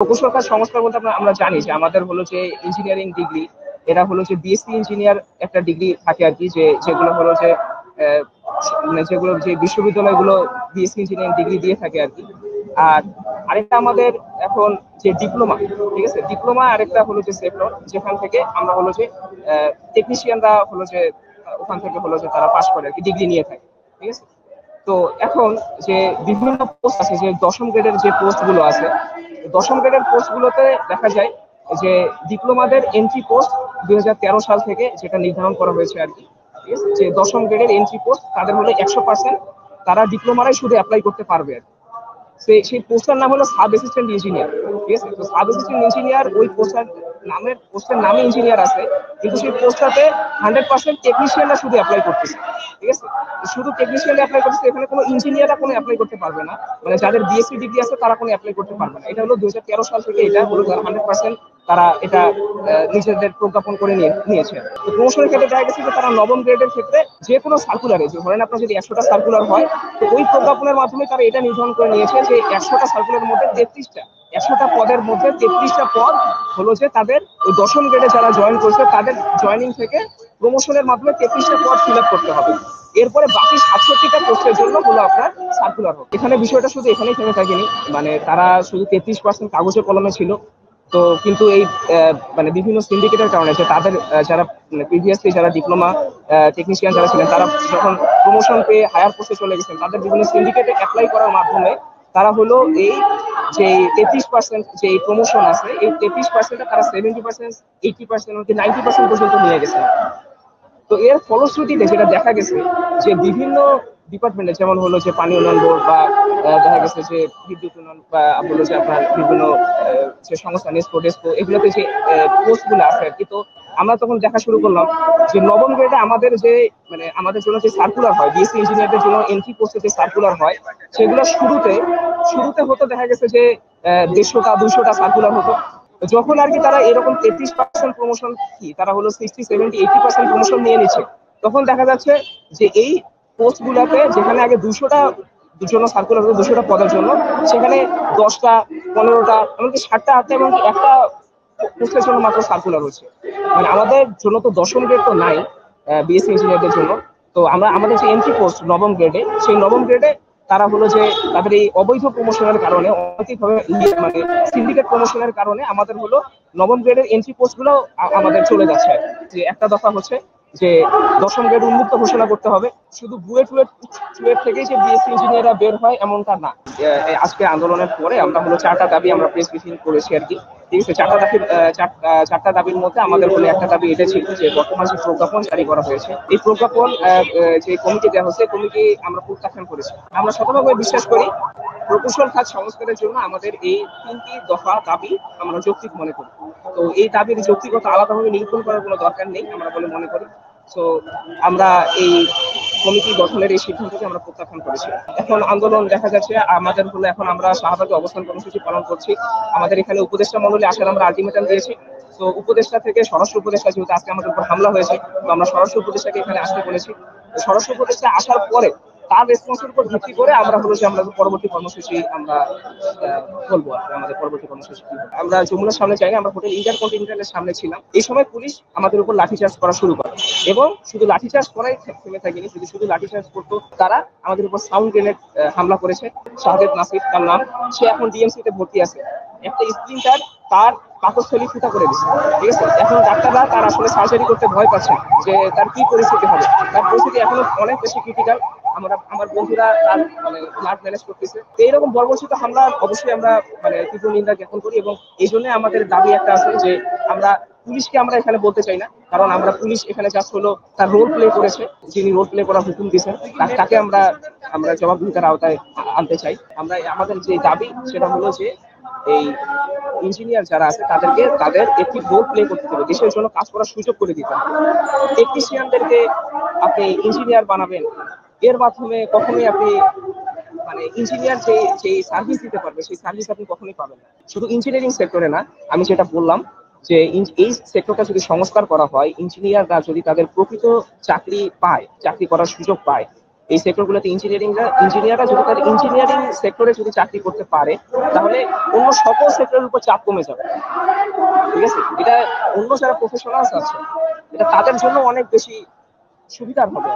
প্রকৌশল কাজ সংস্কার বলতে আমরা জানি যে আমাদের হলো যে ইঞ্জিনিয়ারিং ডিগ্রি, এরা হলো যে বিএসসি ইঞ্জিনিয়ার একটা ডিগ্রি থাকে আর কি, যেগুলো হলো যে আহ, মানে যেগুলো যে বিশ্ববিদ্যালয়গুলো বিএসসি ইঞ্জিনিয়ারিং ডিগ্রি দিয়ে থাকে আর কি। আর আরেকটা আমাদের এখন যে ডিপ্লোমা, ঠিক আছে, ডিপ্লোমা আরেকটা হলো যে সেক্টর, যেখান থেকে আমরা হলো যে টেকনিশিয়ানরা হলো যে ওখান থেকে হলো যে তারা পাশ করে আর কি, ডিগ্রি নিয়ে থাকে, ঠিক আছে। তো এখন যে বিভিন্ন পোস্ট আছে, যে দশম গ্রেডের যে পোস্ট গুলো আছে, দশম গ্রেডের পোস্ট গুলোতে দেখা যায় যে ডিপ্লোমাদের এন্ট্রি পোস্ট 2013 সাল থেকে যেটা নির্ধারণ করা হয়েছে আর কি, ঠিক আছে, যে দশম গ্রেডের এন্ট্রি পোস্ট তাদের হলো 100%, তারা ডিপ্লোমারাই শুধু অ্যাপ্লাই করতে পারবে আর কি। সেই পোস্টার নাম হলো সাব অ্যাসিস্ট্যান্ট ইঞ্জিনিয়ার, ঠিক আছে। তো সাব অ্যাসিস্ট্যান্ট ইঞ্জিনিয়ার ওই পোস্টের নামে ইঞ্জিনিয়ার আছে, কিন্তু সেই পোস্টটাতে 100% টেকনিশিয়ানরা শুধু অ্যাপ্লাই করতেছে, ঠিক আছে। শুধু টেকনিশিয়ানরা অ্যাপ্লাই করতেছে, এখানে কোনো ইঞ্জিনিয়াররা কোনো অ্যাপ্লাই করতে পারবে না, মানে যাদের বিএসসি ডিগ্রি আছে তারা কোনো অ্যাপ্লাই করতে পারবে না। এটা হলো 2013 সাল থেকে এটা হলো 100% তারা এটা নিজেদের প্রজ্ঞাপন করে নিয়েছে। তো প্রমোশনের ক্ষেত্রে দেখা গেছে যে তারা নবম গ্রেডের ক্ষেত্রে যে কোনো সার্কুলারে, যে ধরেন আপনার যদি 100টা সার্কুলার হয়, তো ওই প্রজ্ঞাপনের মাধ্যমে তারা এটা নির্ধারণ করে নিয়েছে যে 100টা সার্কুলারের মধ্যে 100টা পদের মধ্যে 33টা পদ হলো যে তাদের ওই দশম গ্রেডে যারা জয়েন করছে তাদের জয়েনিং থেকে প্রমোশনের মাধ্যমে 33টা পদ ফিল আপ করতে হবে। এরপরে বাকি 67টা পোস্টের জন্য হলো আপনার সার্কুলার হবে। এখানে বিষয়টা শুধু এখানেই থেমে থাকেনি, মানে তারা শুধু 33% কাগজে কলমে ছিল। তো কিন্তু এই মানে বিভিন্ন সিন্ডিকেটের কারণে যে তাদের যারা প্রিভিয়াসলি যারা ডিপ্লোমা টেকনিশিয়ান যারা ছিলেন, তারা যখন প্রমোশন পেয়ে হায়ার পোস্টে চলে গেছেন, তাদের বিভিন্ন সিন্ডিকেটে অ্যাপ্লাই করার মাধ্যমে তারা হলো এই যে 33% যে প্রমোশন আছে, এই 33% তারা 70%, 80%, 90% পর্যন্ত নিয়ে গেছেন। তো এর ফলশ্রুতিতে যেটা দেখা গেছে যে বিভিন্ন ডিপার্টমেন্টে, যেমন হলো যে পানি উন্নয়ন বোর্ড বা দেখা গেছে যে বিদ্যুৎ উন্নয়ন বা হলো যে আপনার বিভিন্ন যে সংস্থা নেস্কো ডেস্কো, এগুলোতে যে পোস্ট গুলো আছে আর কি। তো আমরা তখন দেখা শুরু করলাম যে নবম গ্রেডে আমাদের যে মানে আমাদের জন্য যে সার্কুলার হয়, বিএসসি ইঞ্জিনিয়ারদের জন্য এন্ট্রি পোস্টে যে সার্কুলার হয়, সেগুলো শুরুতে শুরুতে হতো দেখা গেছে যে 150টা 200টা সার্কুলার হতো। যখন আর কি তারা এরকম 33% প্রমোশন, কি তারা হলো 60, 70, 80% প্রমোশন নিয়ে নিচ্ছে, তখন দেখা যাচ্ছে যে এই পোস্ট গুলাতে যেখানে আগে 200টা জন্য সার্কুলার হতো, 200টা পদের জন্য, সেখানে 10টা 15টা এমনকি 7টা 8টা এমনকি একটা পোস্টের জন্য মাত্র সার্কুলার হচ্ছে। মানে আমাদের জন্য তো দশম গ্রেড তো নাই বিএসসি ইঞ্জিনিয়ারদের জন্য। তো আমরা আমাদের যে এন্ট্রি পোস্ট নবম গ্রেডে, সেই নবম গ্রেডে তারা হলো যে তাদের এই অবৈধ প্রমোশনের কারণে, অনৈতিকভাবে মানে সিন্ডিকেট প্রমোশনের কারণে আমাদের হলো নবম গ্রেডের এন্ট্রি পোস্ট গুলো আমাদের চলে যাচ্ছে। যে একটা দফা হচ্ছে যে দশম গ্রেড উন্মুক্ত ঘোষণা করতে হবে। শুধু বুয়েট থেকেই যে বিএসসি ইঞ্জিনিয়াররা বের হয় এমনটা না। আজকে আন্দোলনের পরে আমরা হলো 4টা দাবি আমরা প্রেস ব্রিফিং করেছি আর কি, ঠিক আছে। 4টা দাবির মধ্যে আমাদের হলো একটা দাবি এটা ছিল যে বর্তমান যে প্রজ্ঞাপন জারি করা হয়েছে, এই প্রজ্ঞাপন যে কমিটি দেওয়া হচ্ছে, কমিটি আমরা প্রত্যাখ্যান করেছি। আমরা শতভাবে বিশ্বাস করি প্রকৌশল খাত সংস্কারের জন্য আমাদের এই 3টি দফা দাবি আমরা যৌক্তিক মনে করি। তো এই দাবির যৌক্তিকতা আলাদাভাবে নিরূপণ করার কোনো দরকার নেই আমরা বলে মনে করি। তো আমরা এই কমিটি গঠনের এই সিদ্ধান্তকে আমরা প্রত্যাখ্যান করেছি। এখন আন্দোলন দেখা যাচ্ছে আমাদের হলো, এখন আমরা শাহবাগে অবস্থান কর্মসূচি পালন করছি। আমাদের এখানে উপদেষ্টা মণ্ডলী আসার আমরা আলটিমেটাম দিয়েছি। তো উপদেষ্টা থেকে স্বরাষ্ট্র উপদেষ্টা, যেহেতু আজকে আমাদের উপর হামলা হয়েছে, তো আমরা স্বরাষ্ট্র উপদেষ্টাকে এখানে আসতে বলেছি। স্বরাষ্ট্র উপদেষ্টা আসার পরে তার রেসপন্সের উপর ভিত্তি করে আমরা হলো যে আমরা পরবর্তী কর্মসূচি আমরা বলবো আর আমাদের পরবর্তী কর্মসূচি কি হবে। আমরা যমুনার সামনে যাইনি, আমরা হোটেল ইন্টারকন্টিনেন্টালের সামনে ছিলাম। এই সময় পুলিশ আমাদের উপর লাঠিচার্জ করা শুরু করে, এবং শুধু লাঠিচার্জ করাই থেমে থাকেনি, যদি শুধু লাঠিচার্জ করতো, তারা আমাদের উপর সাউন্ড গ্রেনেড হামলা করেছে। শাহেদ নাসির তার নাম, সে এখন ডিএমসি তে ভর্তি আছে। একটা স্প্লিন্টার তার পাকস্থলী ফুটা করে দিচ্ছে, ঠিক আছে। এখন ডাক্তাররা তার আসলে সার্জারি করতে ভয় পাচ্ছে যে তার কি পরিস্থিতি হবে। তার পরিস্থিতি এখনো অনেক বেশি ক্রিটিক্যাল। আমার বন্ধুরা তার মানে ব্লাড ম্যানেজ করতেছে। তো এইরকম বর্বরচিত হামলা অবশ্যই আমরা মানে তীব্র নিন্দা জ্ঞাপন করি, এবং এই জন্য আমাদের দাবি একটা আছে যে আমরা পুলিশকে আমরা এখানে বলতে চাই না, কারণ আমরা পুলিশ এখানে জাস্ট হলো তার রোল প্লে করেছে, যিনি রোল প্লে করার হুকুম দিয়েছেন তাকে আমরা আমরা জবাবদিহিতার আওতায় আনতে চাই। আমরা আমাদের যে দাবি সেটা হলো যে এই ইঞ্জিনিয়ার যারা আছে তাদেরকে তাদের একটি রোল প্লে করতে হবে, দেশের জন্য কাজ করার সুযোগ করে দিতে হবে। টেকনিশিয়ানদেরকে আপনি ইঞ্জিনিয়ার বানাবেন, এর মাধ্যমে কখনোই আপনি মানে ইঞ্জিনিয়ার যে সার্ভিস দিতে পারবে সেই সার্ভিস আপনি কখনোই পাবেন না। শুধু ইঞ্জিনিয়ারিং সেক্টরে না, আমি যেটা বললাম যে এই সেক্টরটা যদি সংস্কার করা হয়, ইঞ্জিনিয়াররা যদি তাদের প্রকৃত চাকরি পায়, চাকরি করার সুযোগ পায়, এই সেক্টরগুলোতে ইঞ্জিনিয়াররা যদি তাদের ইঞ্জিনিয়ারিং সেক্টরে যদি চাকরি করতে পারে, তাহলে অন্য সকল সেক্টরের উপর চাপ কমে যাবে। ঠিক আছে, এটা অন্য যারা প্রফেশনালস আছে, এটা তাদের জন্য অনেক বেশি সুবিধার হবে।